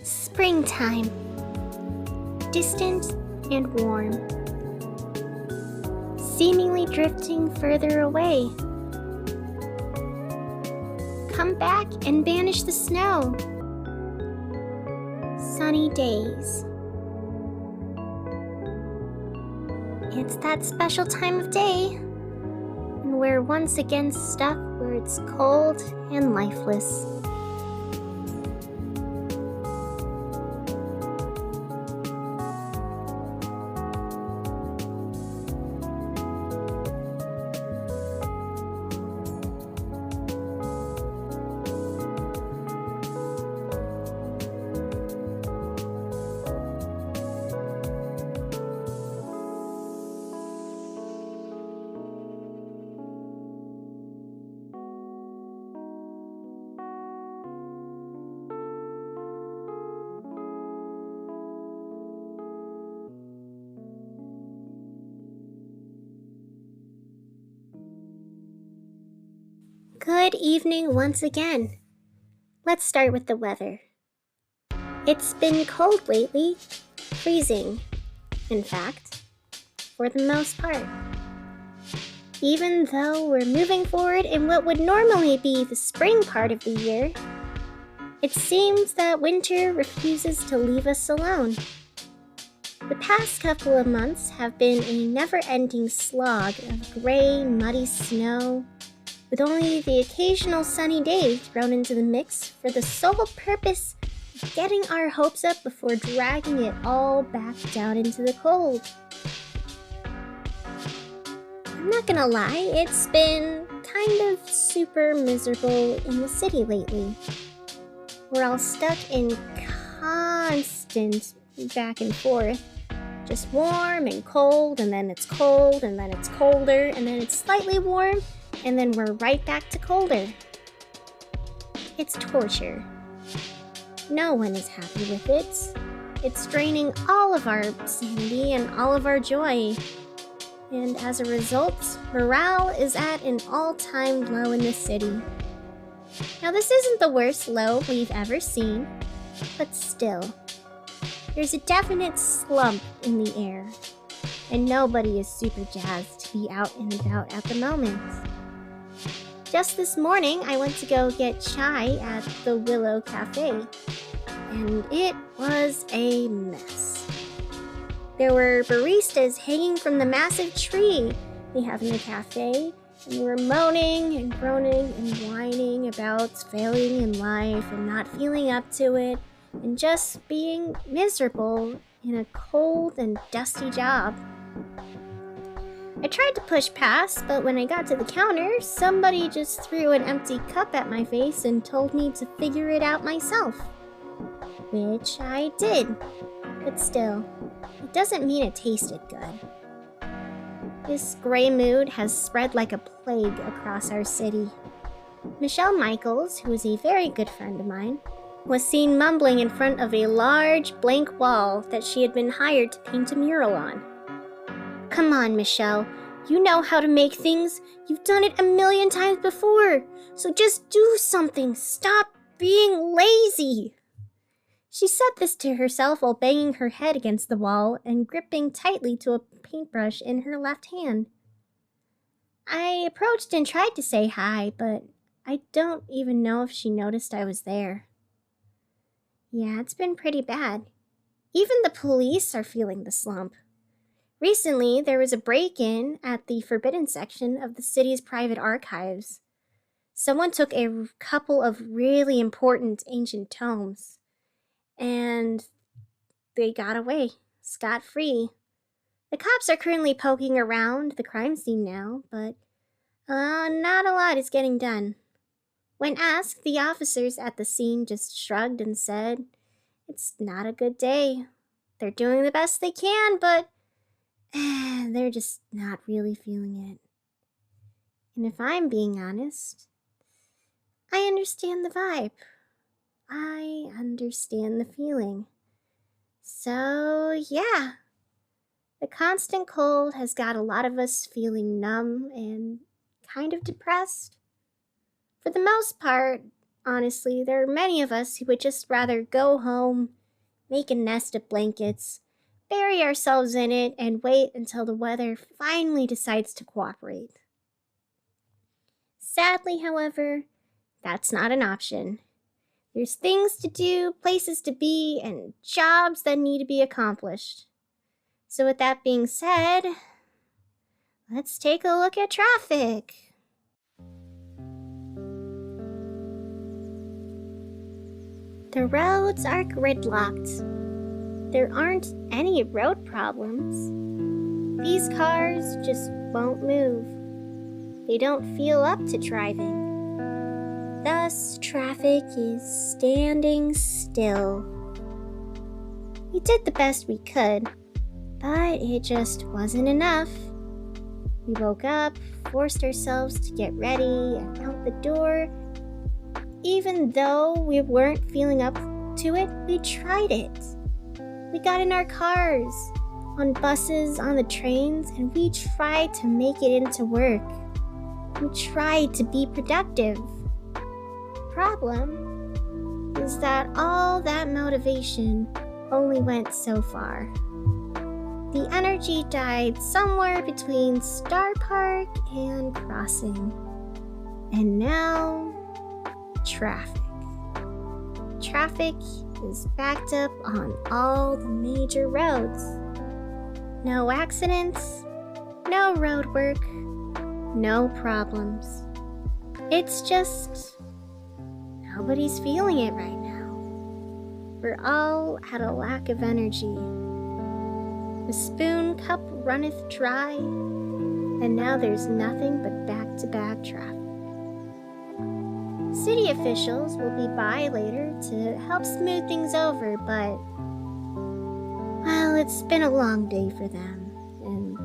Springtime. Distant and warm. Seemingly drifting further away. Come back and banish the snow. Sunny days. It's that special time of day, and we're once again stuck where it's cold and lifeless. Good evening once again. Let's start with the weather. It's been cold lately, freezing, in fact, for the most part. Even though we're moving forward in what would normally be the spring part of the year, it seems that winter refuses to leave us alone. The past couple of months have been a never-ending slog of gray, muddy snow, with only the occasional sunny day thrown into the mix for the sole purpose of getting our hopes up before dragging it all back down into the cold. I'm not gonna lie, it's been kind of super miserable in the city lately. We're all stuck in constant back and forth, just warm and cold, and then it's cold, and then it's colder, and then it's slightly warm, and then we're right back to colder. It's torture. No one is happy with it. It's draining all of our sanity and all of our joy. And as a result, morale is at an all-time low in the city. Now, this isn't the worst low we've ever seen, but still, there's a definite slump in the air, and nobody is super jazzed to be out and about at the moment. Just this morning, I went to go get chai at the Willow Cafe, and it was a mess. There were baristas hanging from the massive tree they have in the cafe, and they were moaning and groaning and whining about failing in life and not feeling up to it, and just being miserable in a cold and dusty job. I tried to push past, but when I got to the counter, somebody just threw an empty cup at my face and told me to figure it out myself. Which I did. But still, it doesn't mean it tasted good. This gray mood has spread like a plague across our city. Michelle Michaels, who is a very good friend of mine, was seen mumbling in front of a large blank wall that she had been hired to paint a mural on. Come on, Michelle. You know how to make things. You've done it 1,000,000 times before. So just do something. Stop being lazy. She said this to herself while banging her head against the wall and gripping tightly to a paintbrush in her left hand. I approached and tried to say hi, but I don't even know if she noticed I was there. Yeah, it's been pretty bad. Even the police are feeling the slump. Recently, there was a break-in at the forbidden section of the city's private archives. Someone took a couple of really important ancient tomes, and they got away, scot-free. The cops are currently poking around the crime scene now, but not a lot is getting done. When asked, the officers at the scene just shrugged and said, "It's not a good day. They're doing the best they can, but they're just not really feeling it." And if I'm being honest, I understand the vibe. I understand the feeling. So, yeah. The constant cold has got a lot of us feeling numb and kind of depressed. For the most part, Honestly, there are many of us who would just rather go home, make a nest of blankets, bury ourselves in it, and wait until the weather finally decides to cooperate. Sadly, however, that's not an option. There's things to do, places to be, and jobs that need to be accomplished. So, with that being said, let's take a look at traffic. The roads are gridlocked. There aren't any road problems. These cars just won't move. They don't feel up to driving. Thus, traffic is standing still. We did the best we could, but it just wasn't enough. We woke up, forced ourselves to get ready and out the door. Even though we weren't feeling up to it, we tried it. We got in our cars, on buses, on the trains, and we tried to make it into work. We tried to be productive. Problem is that all that motivation only went so far. The energy died somewhere between Star Park and Crossing. And now, traffic. Traffic is backed up on all the major roads. No accidents, no road work, no problems. It's just nobody's feeling it right now. We're all at a lack of energy. The spoon cup runneth dry, and now there's nothing but back-to-back traffic. City officials will be by later to help smooth things over, but, well, it's been a long day for them, and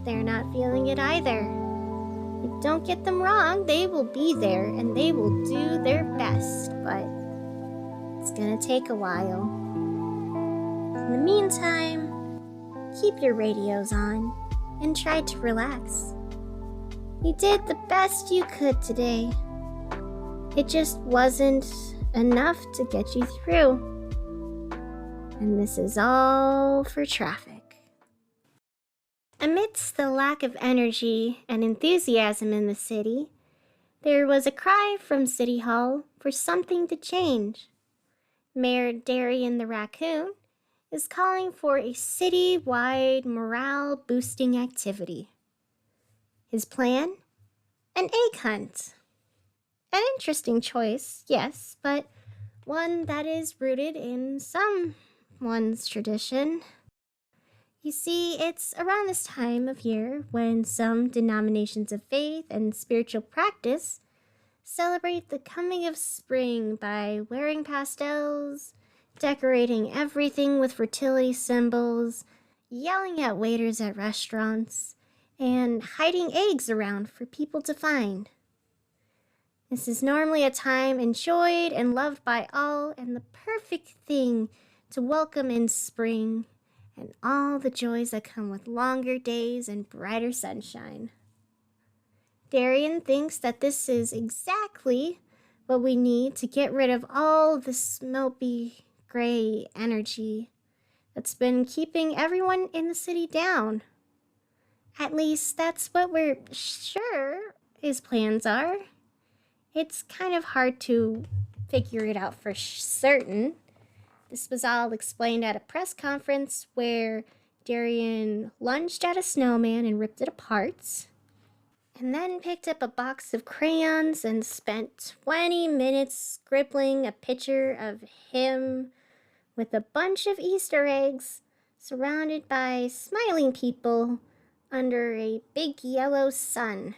they're not feeling it either. Don't get them wrong, they will be there and they will do their best, but it's gonna take a while. In the meantime, keep your radios on and try to relax. You did the best you could today. It just wasn't enough to get you through. And this is all for traffic. Amidst the lack of energy and enthusiasm in the city, there was a cry from City Hall for something to change. Mayor Darian the Raccoon is calling for a city-wide morale-boosting activity. His plan? An egg hunt. An interesting choice, yes, but one that is rooted in someone's tradition. You see, it's around this time of year when some denominations of faith and spiritual practice celebrate the coming of spring by wearing pastels, decorating everything with fertility symbols, yelling at waiters at restaurants, and hiding eggs around for people to find. This is normally a time enjoyed and loved by all, and the perfect thing to welcome in spring and all the joys that come with longer days and brighter sunshine. Darian thinks that this is exactly what we need to get rid of all the smoky gray energy that's been keeping everyone in the city down. At least that's what we're sure his plans are. It's kind of hard to figure it out for certain. This was all explained at a press conference where Darian lunged at a snowman and ripped it apart, and then picked up a box of crayons and spent 20 minutes scribbling a picture of him with a bunch of Easter eggs surrounded by smiling people under a big yellow sun.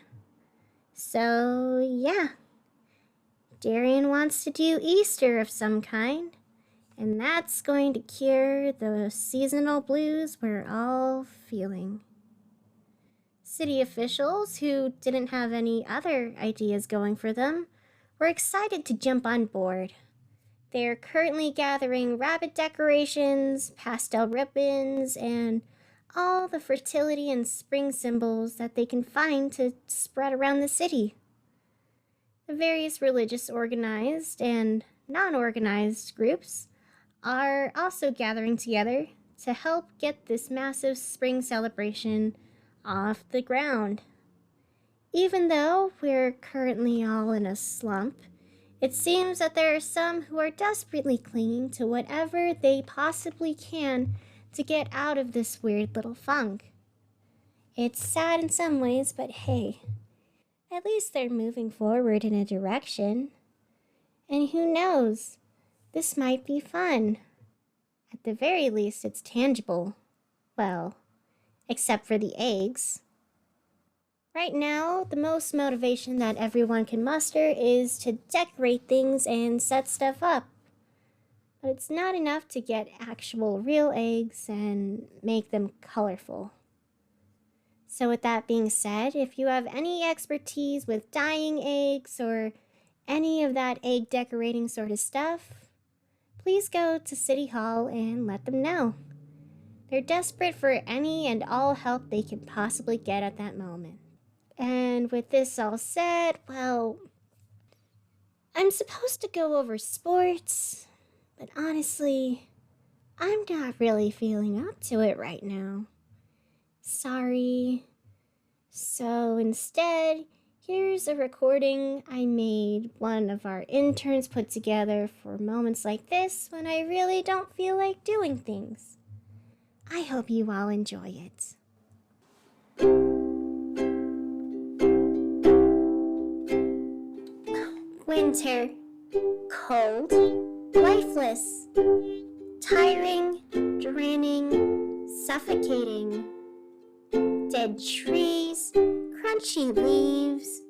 So, yeah. Darian wants to do Easter of some kind, and that's going to cure the seasonal blues we're all feeling. City officials, who didn't have any other ideas going for them, were excited to jump on board. They're currently gathering rabbit decorations, pastel ribbons, and all the fertility and spring symbols that they can find to spread around the city. various religious organized and non-organized groups are also gathering together to help get this massive spring celebration off the ground. Even though we're currently all in a slump, it seems that there are some who are desperately clinging to whatever they possibly can to get out of this weird little funk. It's sad in some ways, but hey, at least they're moving forward in a direction. And who knows, this might be fun. At the very least, it's tangible. Well, except for the eggs. Right now, the most motivation that everyone can muster is to decorate things and set stuff up. But it's not enough to get actual real eggs and make them colorful. So with that being said, if you have any expertise with dyeing eggs or any of that egg decorating sort of stuff, please go to City Hall and let them know. They're desperate for any and all help they can possibly get at that moment. And with this all said, well, I'm supposed to go over sports, but honestly, I'm not really feeling up to it right now. Sorry. So instead, here's a recording I made one of our interns put together for moments like this when I really don't feel like doing things. I hope you all enjoy it. Winter. Cold. Lifeless. Tiring. Draining. Suffocating. Dead trees. Crunchy leaves.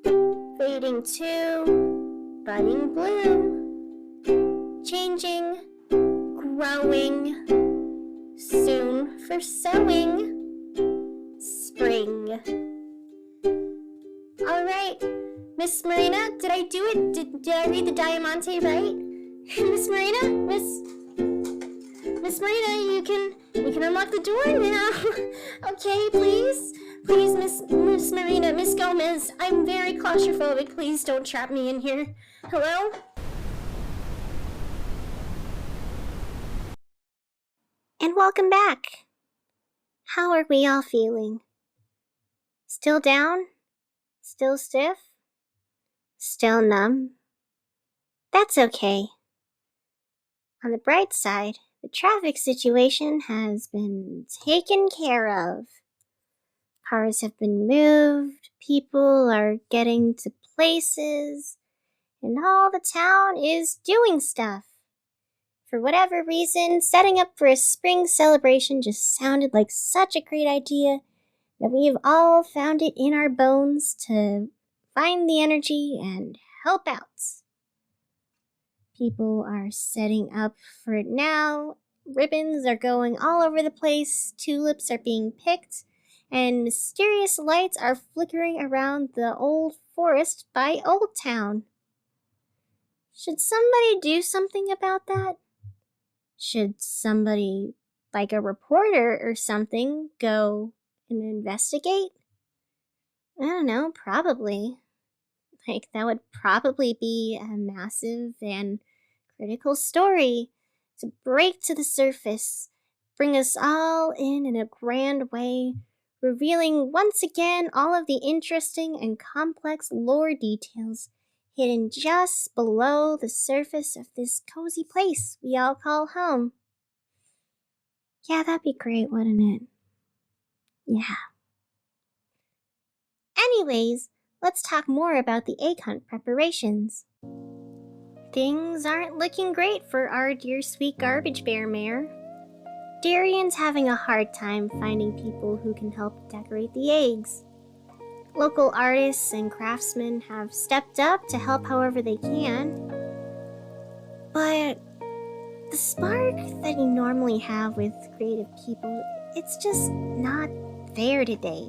Fading to budding bloom. Changing. Growing. Soon for sowing. Spring. All right, Miss Marina, did I do it? Did I read the Diamante right? Miss Marina, Miss Marina, you can unlock the door now. Okay, please, Miss Marina, Miss Gomez, I'm very claustrophobic. Please don't trap me in here. Hello? And welcome back. How are we all feeling? Still down? Still stiff? Still numb? That's okay. On the bright side, the traffic situation has been taken care of. Cars have been moved, people are getting to places, and all the town is doing stuff. For whatever reason, setting up for a spring celebration just sounded like such a great idea that we've all found it in our bones to find the energy and help out. People are setting up for it now. Ribbons are going all over the place. Tulips are being picked. And mysterious lights are flickering around the old forest by Old Town. Should somebody do something about that? Should somebody, like a reporter or something, go and investigate? I don't know, probably. That would probably be a massive and critical story to break to the surface, bring us all in a grand way, revealing once again all of the interesting and complex lore details hidden just below the surface of this cozy place we all call home. Yeah, that'd be great, wouldn't it? Yeah. Anyways, let's talk more about the egg hunt preparations. Things aren't looking great for our dear sweet garbage bear mare. Darian's having a hard time finding people who can help decorate the eggs. Local artists and craftsmen have stepped up to help however they can. But the spark that you normally have with creative people, it's just not there today.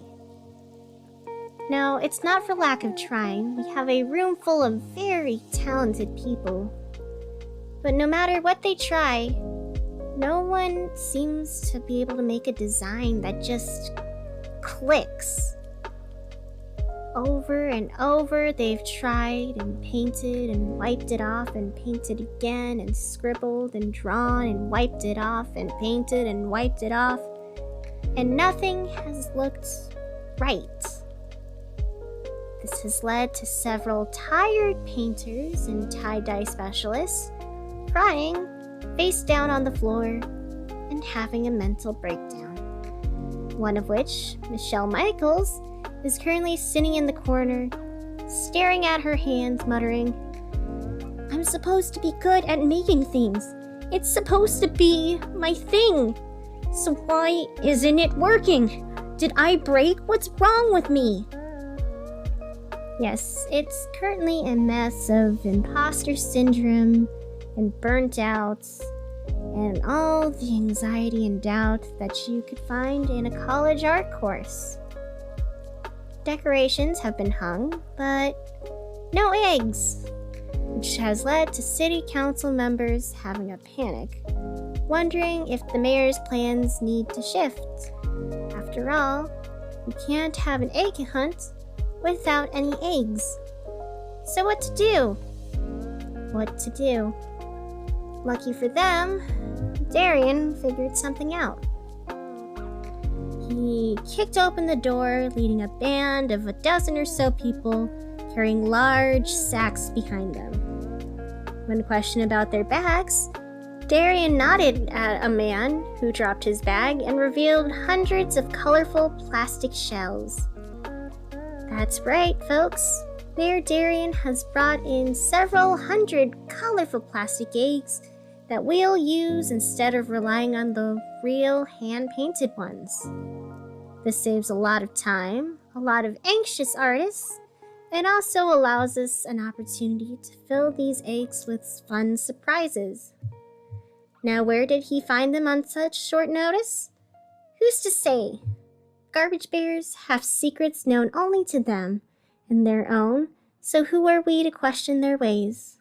No, it's not for lack of trying. We have a room full of very talented people. But no matter what they try, no one seems to be able to make a design that just clicks. Over and over, they've tried and painted and wiped it off and painted again and scribbled and drawn and wiped it off and painted and wiped it off, and nothing has looked right. This has led to several tired painters and tie-dye specialists crying face down on the floor and having a mental breakdown. One of which, Michelle Michaels, is currently sitting in the corner, staring at her hands, muttering, "I'm supposed to be good at making things. It's supposed to be my thing. So why isn't it working? Did I break? What's wrong with me?" Yes, it's currently a mess of imposter syndrome and burnt out and all the anxiety and doubt that you could find in a college art course. Decorations have been hung, but no eggs, which has led to city council members having a panic, wondering if the mayor's plans need to shift. After all, you can't have an egg hunt without any eggs. So what to do? What to do? Lucky for them, Darian figured something out. He kicked open the door, leading a band of a dozen or so people carrying large sacks behind them. When questioned about their bags, Darian nodded at a man who dropped his bag and revealed hundreds of colorful plastic shells. That's right, folks. Mayor Darian has brought in several hundred colorful plastic eggs that we'll use instead of relying on the real hand-painted ones. This saves a lot of time, a lot of anxious artists, and also allows us an opportunity to fill these eggs with fun surprises. Now, where did he find them on such short notice? Who's to say? Garbage bears have secrets known only to them and their own, so who are we to question their ways?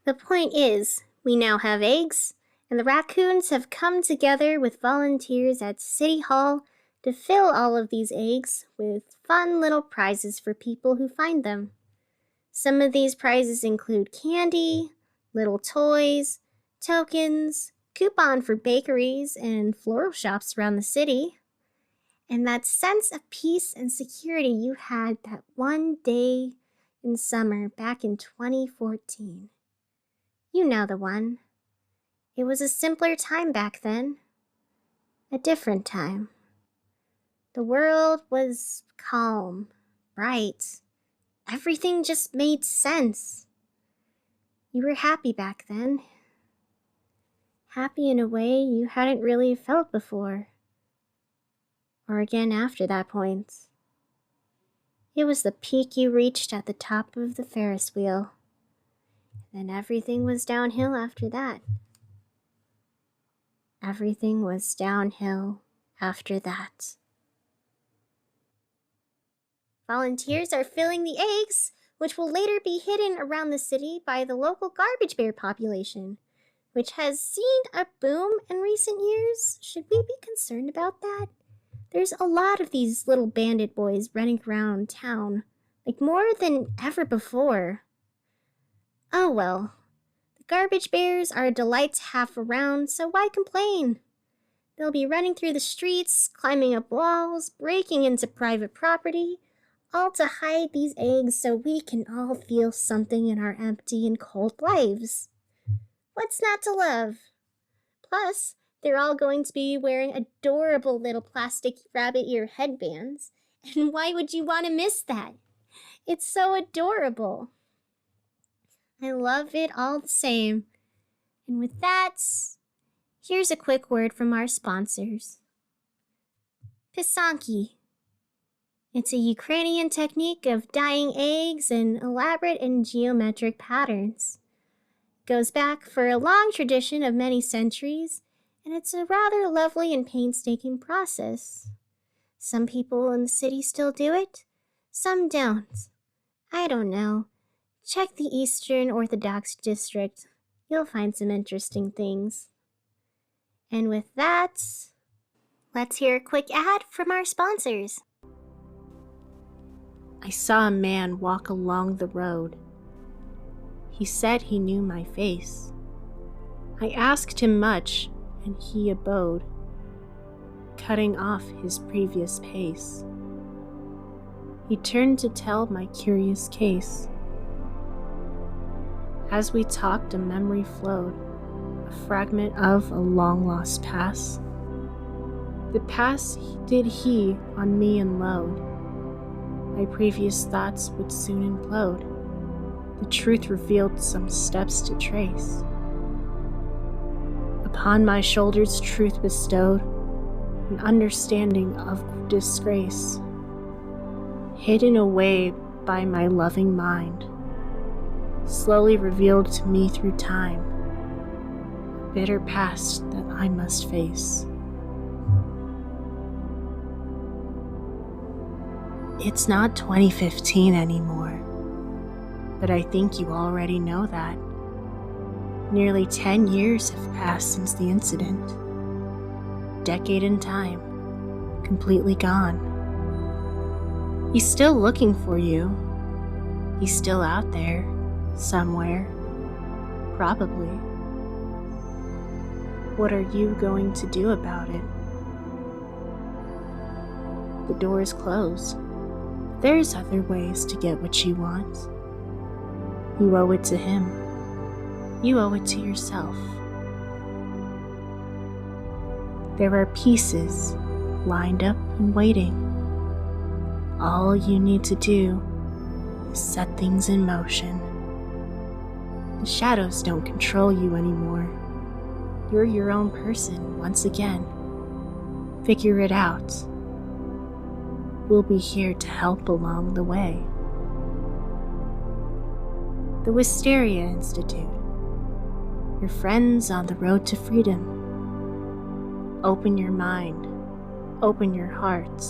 The point is, we now have eggs, and the raccoons have come together with volunteers at City Hall to fill all of these eggs with fun little prizes for people who find them. Some of these prizes include candy, little toys, tokens, coupon for bakeries and floral shops around the city, and that sense of peace and security you had that one day in summer back in 2014. You know the one. It was a simpler time back then. A different time. The world was calm, bright. Everything just made sense. You were happy back then. Happy in a way you hadn't really felt before. Or again after that point. It was the peak you reached at the top of the Ferris wheel. Then everything was downhill after that. Everything was downhill after that. Volunteers are filling the eggs, which will later be hidden around the city by the local garbage bear population, which has seen a boom in recent years. Should we be concerned about that? There's a lot of these little bandit boys running around town, like more than ever before. Oh well. Garbage bears are a delight to have around, so why complain? They'll be running through the streets, climbing up walls, breaking into private property, all to hide these eggs so we can all feel something in our empty and cold lives. What's not to love? Plus, they're all going to be wearing adorable little plastic rabbit ear headbands, and why would you want to miss that? It's so adorable. I love it all the same. And with that, here's a quick word from our sponsors. Pysanky. It's a Ukrainian technique of dyeing eggs in elaborate and geometric patterns. It goes back for a long tradition of many centuries, and it's a rather lovely and painstaking process. Some people in the city still do it, some don't. I don't know. Check the Eastern Orthodox District. You'll find some interesting things. And with that, let's hear a quick ad from our sponsors. I saw a man walk along the road. He said he knew my face. I asked him much, and he abode, cutting off his previous pace. He turned to tell my curious case. As we talked, a memory flowed, a fragment of a long-lost past. The past did he on me unload. My previous thoughts would soon implode. The truth revealed some steps to trace. Upon my shoulders truth bestowed, an understanding of disgrace, hidden away by my loving mind, slowly revealed to me through time, a bitter past that I must face. It's not 2015 anymore, but I think you already know that. Nearly 10 years have passed since the incident. Decade in time, completely gone. He's still looking for you. He's still out there, somewhere, probably. What are you going to do about it? The door is closed. There's other ways to get what you want. You owe it to him. You owe it to yourself. There are pieces lined up and waiting. All you need to do is set things in motion. The shadows don't control you anymore. You're your own person once again. Figure it out. We'll be here to help along the way. The Wisteria Institute. Your friends on the road to freedom. Open your mind. Open your heart.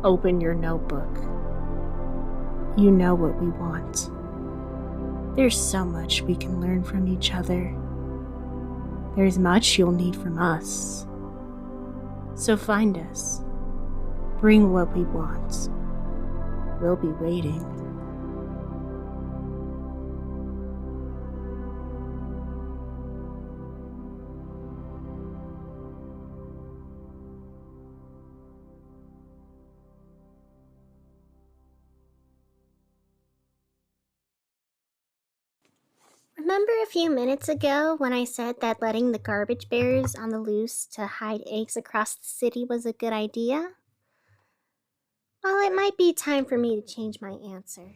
Open your notebook. You know what we want. There's so much we can learn from each other. There's much you'll need from us. So find us. Bring what we want. We'll be waiting. Remember a few minutes ago when I said that letting the garbage bears on the loose to hide eggs across the city was a good idea? Well, it might be time for me to change my answer.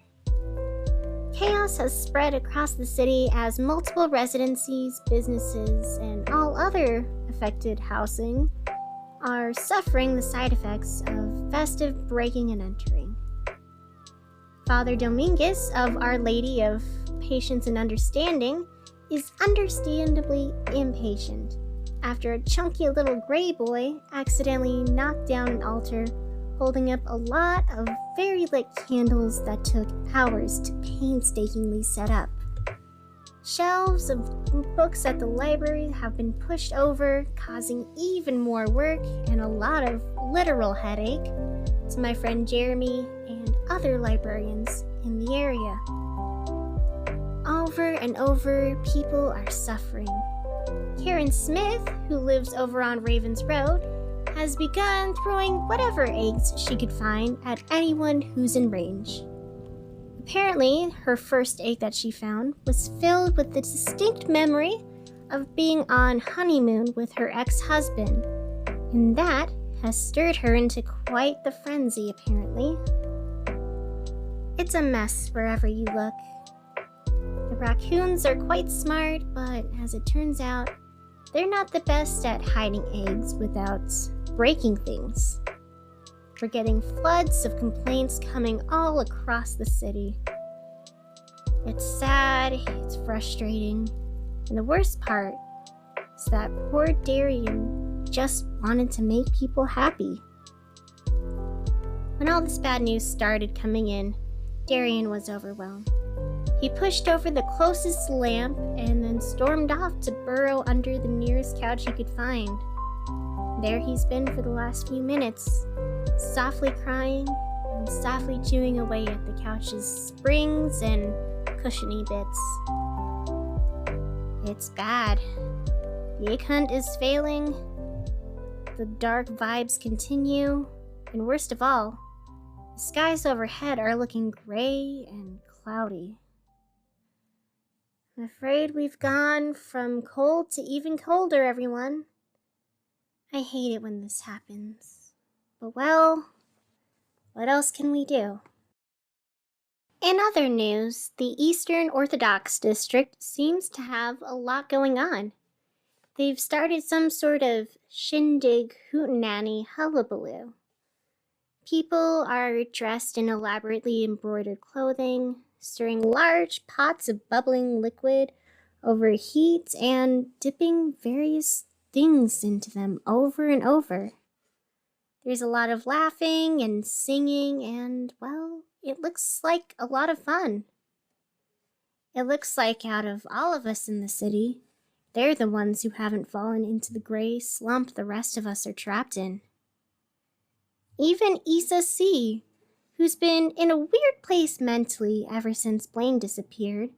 Chaos has spread across the city as multiple residencies, businesses, and all other affected housing are suffering the side effects of festive breaking and entering. Father Dominguez of Our Lady of Patience and Understanding is understandably impatient after a chunky little gray boy accidentally knocked down an altar holding up a lot of very lit candles that took hours to painstakingly set up. Shelves of books at the library have been pushed over, causing even more work and a lot of literal headache to my friend Jeremy and other librarians in the area. Over and over, people are suffering. Karen Smith, who lives over on Ravens Road, has begun throwing whatever eggs she could find at anyone who's in range. Apparently, her first egg that she found was filled with the distinct memory of being on honeymoon with her ex-husband, and that has stirred her into quite the frenzy, apparently. It's a mess wherever you look. The raccoons are quite smart, but as it turns out, they're not the best at hiding eggs without breaking things. We're getting floods of complaints coming all across the city. It's sad, it's frustrating, and the worst part is that poor Darian just wanted to make people happy. When all this bad news started coming in, Darian was overwhelmed. He pushed over the closest lamp and then stormed off to burrow under the nearest couch he could find. There he's been for the last few minutes, softly crying and and softly chewing away at the couch's springs and cushiony bits. It's bad. The egg hunt is failing. The dark vibes continue. And worst of all, the skies overhead are looking gray and cloudy. I'm afraid we've gone from cold to even colder, everyone. I hate it when this happens. But well, what else can we do? In other news, the Eastern Orthodox District seems to have a lot going on. They've started some sort of shindig hootenanny hullabaloo. People are dressed in elaborately embroidered clothing, stirring large pots of bubbling liquid over heat and dipping various things into them over and over. There's a lot of laughing and singing and, well, it looks like a lot of fun. It looks like out of all of us in the city, they're the ones who haven't fallen into the gray slump the rest of us are trapped in. Even Issa C., who's been in a weird place mentally ever since Blaine disappeared,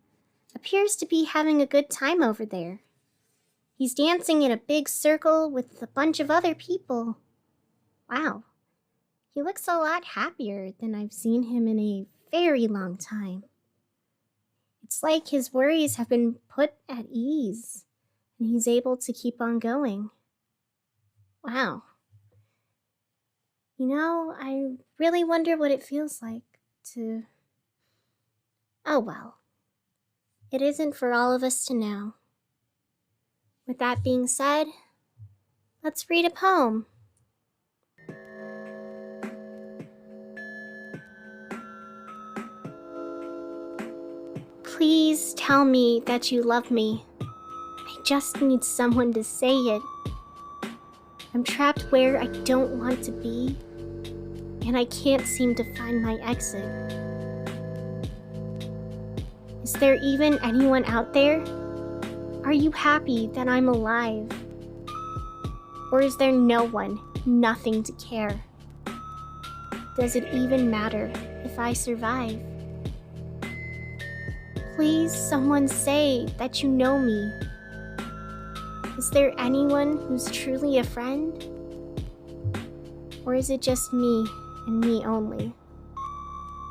appears to be having a good time over there. He's dancing in a big circle with a bunch of other people. Wow, he looks a lot happier than I've seen him in a very long time. It's like his worries have been put at ease, and he's able to keep on going. Wow. You know, I really wonder what it feels like to... Oh well. It isn't for all of us to know. With that being said, let's read a poem. Please tell me that you love me. I just need someone to say it. I'm trapped where I don't want to be, and I can't seem to find my exit. Is there even anyone out there? Are you happy that I'm alive? Or is there no one, nothing to care? Does it even matter if I survive? Please, someone say that you know me. Is there anyone who's truly a friend? Or is it just me and me only,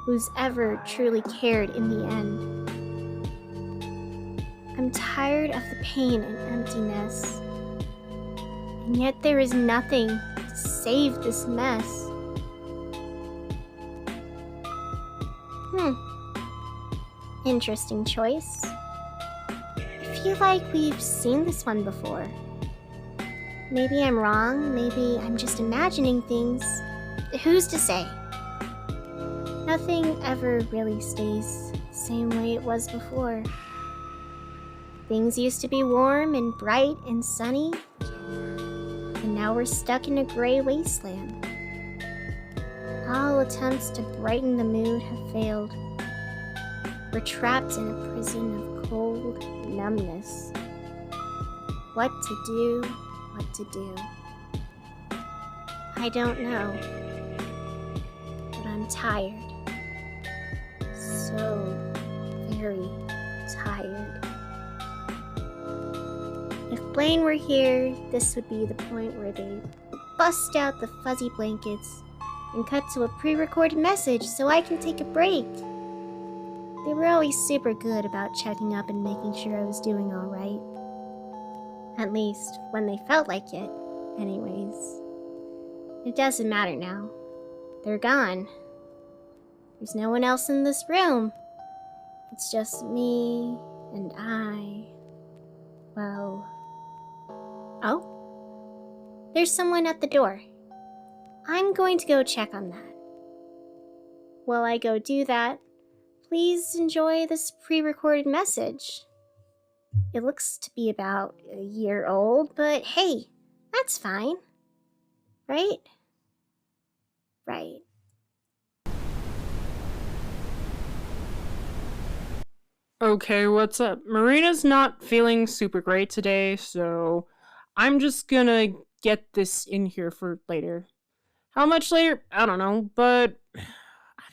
who's ever truly cared in the end? I'm tired of the pain and emptiness, and yet there is nothing to save this mess. Interesting choice. I feel like we've seen this one before. Maybe I'm wrong, maybe I'm just imagining things. Who's to say? Nothing ever really stays the same way it was before. Things used to be warm and bright and sunny, and now we're stuck in a gray wasteland. All attempts to brighten the mood have failed. We're trapped in a prison of cold numbness. What to do, what to do. I don't know, but I'm tired. So very tired. If Blaine were here, this would be the point where they bust out the fuzzy blankets and cut to a pre-recorded message so I can take a break. They were always super good about checking up and making sure I was doing all right. At least, when they felt like it, anyways. It doesn't matter now. They're gone. There's no one else in this room. It's just me and I. Well... Oh? There's someone at the door. I'm going to go check on that. While I go do that, please enjoy this pre-recorded message. It looks to be about a year old, but hey, that's fine. Right? Right. Okay, what's up? Marina's not feeling super great today, so I'm just gonna get this in here for later. How much later? I don't know, but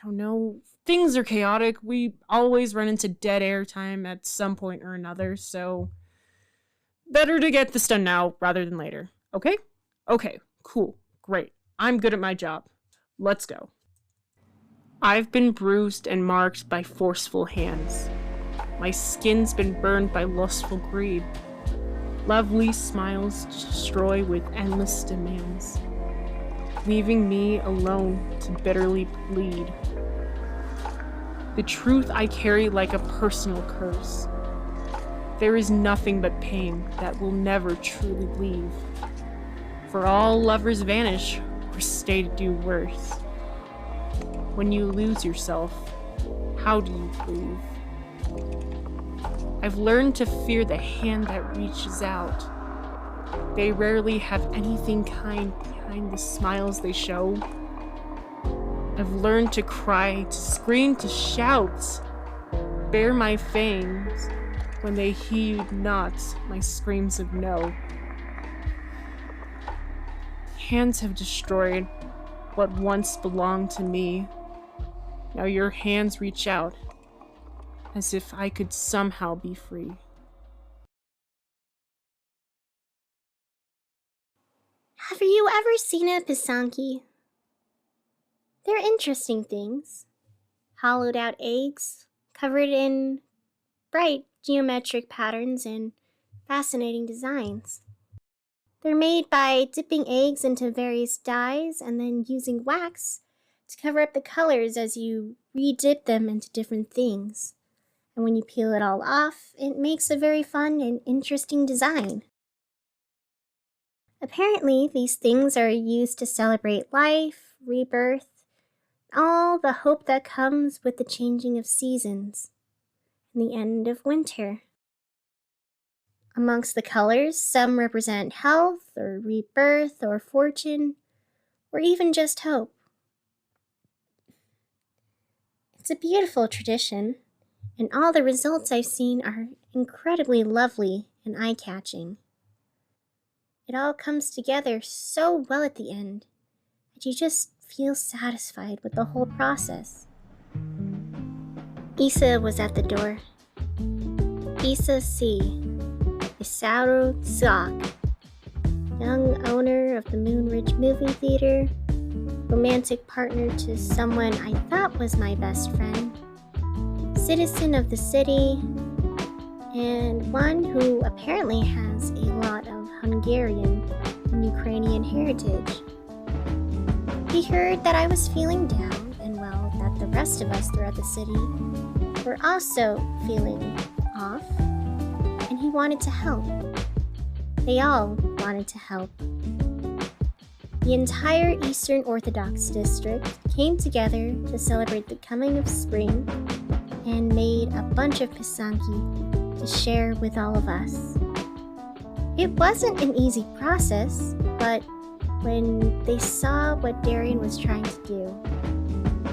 don't know. Things are chaotic. We always run into dead air time at some point or another, so better to get this done now rather than later. Okay? Okay, cool, great. I'm good at my job. Let's go. I've been bruised and marked by forceful hands. My skin's been burned by lustful greed. Lovely smiles destroy with endless demands, leaving me alone to bitterly plead. The truth I carry like a personal curse. There is nothing but pain that will never truly leave. For all lovers vanish or stay to do worse. When you lose yourself, how do you prove? I've learned to fear the hand that reaches out. They rarely have anything kind behind the smiles they show. I've learned to cry, to scream, to shout, bare my fangs when they heed not my screams of no. Hands have destroyed what once belonged to me. Now your hands reach out, as if I could somehow be free. Have you ever seen a Pysanky? They're interesting things. Hollowed out eggs, covered in bright geometric patterns and fascinating designs. They're made by dipping eggs into various dyes and then using wax to cover up the colors as you re-dip them into different things. And when you peel it all off, it makes a very fun and interesting design. Apparently, these things are used to celebrate life, rebirth, all the hope that comes with the changing of seasons and the end of winter. Amongst the colors, some represent health or rebirth or fortune, or even just hope. It's a beautiful tradition, and all the results I've seen are incredibly lovely and eye-catching. It all comes together so well at the end that you just feel satisfied with the whole process. Isa was at the door. Isa C. Isaru Tsuak, young owner of the Moonridge Movie Theater, romantic partner to someone I thought was my best friend, citizen of the city, and one who apparently has a lot of Hungarian and Ukrainian heritage. He heard that I was feeling down, and well, that the rest of us throughout the city were also feeling off, and he wanted to help. They all wanted to help. The entire Eastern Orthodox district came together to celebrate the coming of spring and made a bunch of Pysanky to share with all of us. It wasn't an easy process, but when they saw what Darian was trying to do,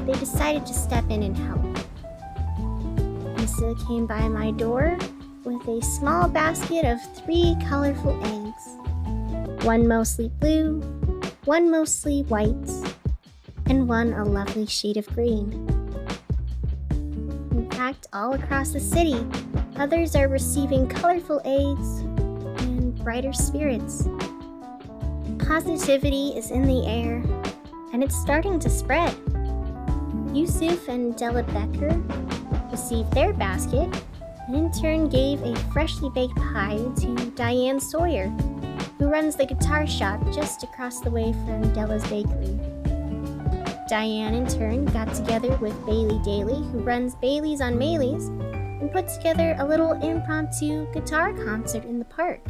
they decided to step in and help. Isa came by my door with a small basket of 3 colorful eggs, one mostly blue, one mostly white, and one a lovely shade of green. In fact, all across the city, others are receiving colorful eggs and brighter spirits. Positivity is in the air, and it's starting to spread. Yusuf and Della Becker received their basket, and in turn gave a freshly baked pie to Diane Sawyer, who runs the guitar shop just across the way from Della's Bakery. Diane, in turn, got together with Bailey Daly, who runs Bailey's on Mayleys, and put together a little impromptu guitar concert in the park.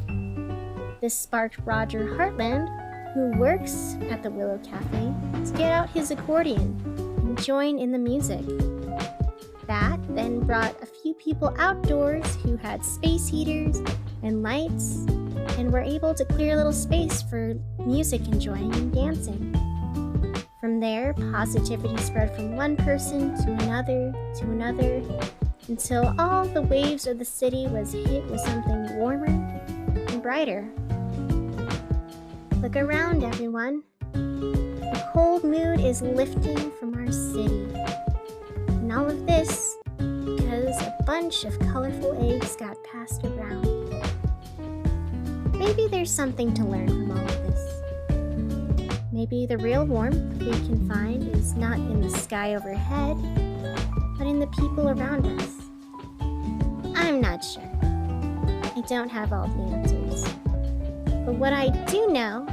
This sparked Roger Hartland, who works at the Willow Cafe, to get out his accordion and join in the music. That then brought a few people outdoors who had space heaters and lights and were able to clear a little space for music enjoying and dancing. From there, positivity spread from one person to another, until all the waves of the city was hit with something warmer and brighter. Look around, everyone. The cold mood is lifting from our city. And all of this because a bunch of colorful eggs got passed around. Maybe there's something to learn from all of this. Maybe the real warmth we can find is not in the sky overhead, but in the people around us. I'm not sure. I don't have all the answers. But what I do know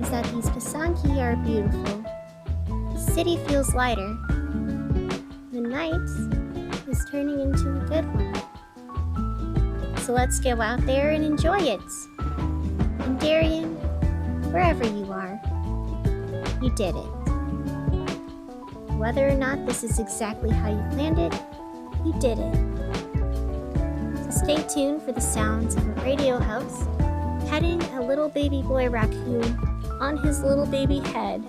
is that these Pysanky are beautiful. The city feels lighter. The night is turning into a good one. So let's go out there and enjoy it. And Darian, wherever you are, you did it. Whether or not this is exactly how you planned it, you did it. So stay tuned for the sounds of a radio house petting a little baby boy raccoon on his little baby head.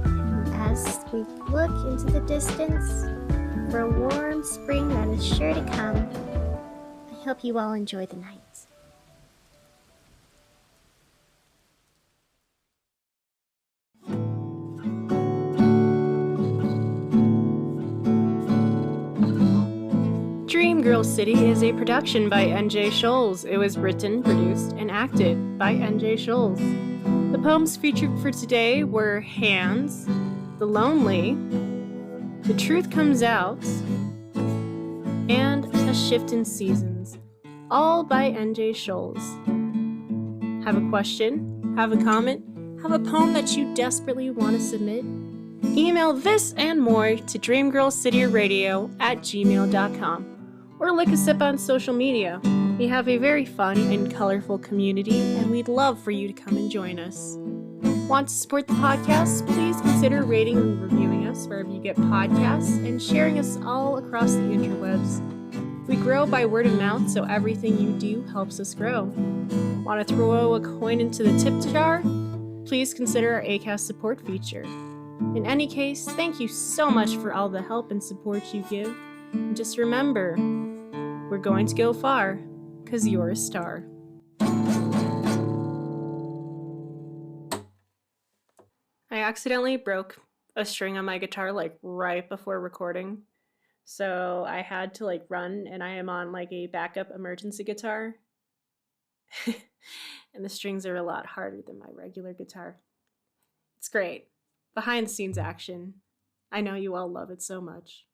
And as we look into the distance for a warm spring that is sure to come, I hope you all enjoy the night. Dream Girl City is a production by N.J. Schulze. It was written, produced, and acted by N.J. Schulze. The poems featured for today were Hands, The Lonely, The Truth Comes Out, and A Shift in Seasons, all by N.J. Schulze. Have a question? Have a comment? Have a poem that you desperately want to submit? Email this and more to DreamGirlCityRadio@gmail.com. Or look us up on social media. We have a very fun and colorful community, and we'd love for you to come and join us. Want to support the podcast? Please consider rating and reviewing us wherever you get podcasts and sharing us all across the interwebs. We grow by word of mouth, so everything you do helps us grow. Want to throw a coin into the tip jar? Please consider our ACAST support feature. In any case, thank you so much for all the help and support you give. And just remember, we're going to go far, 'cause you're a star. I accidentally broke a string on my guitar right before recording. So I had to run, and I am on a backup emergency guitar. And the strings are a lot harder than my regular guitar. It's great. Behind the scenes action. I know you all love it so much.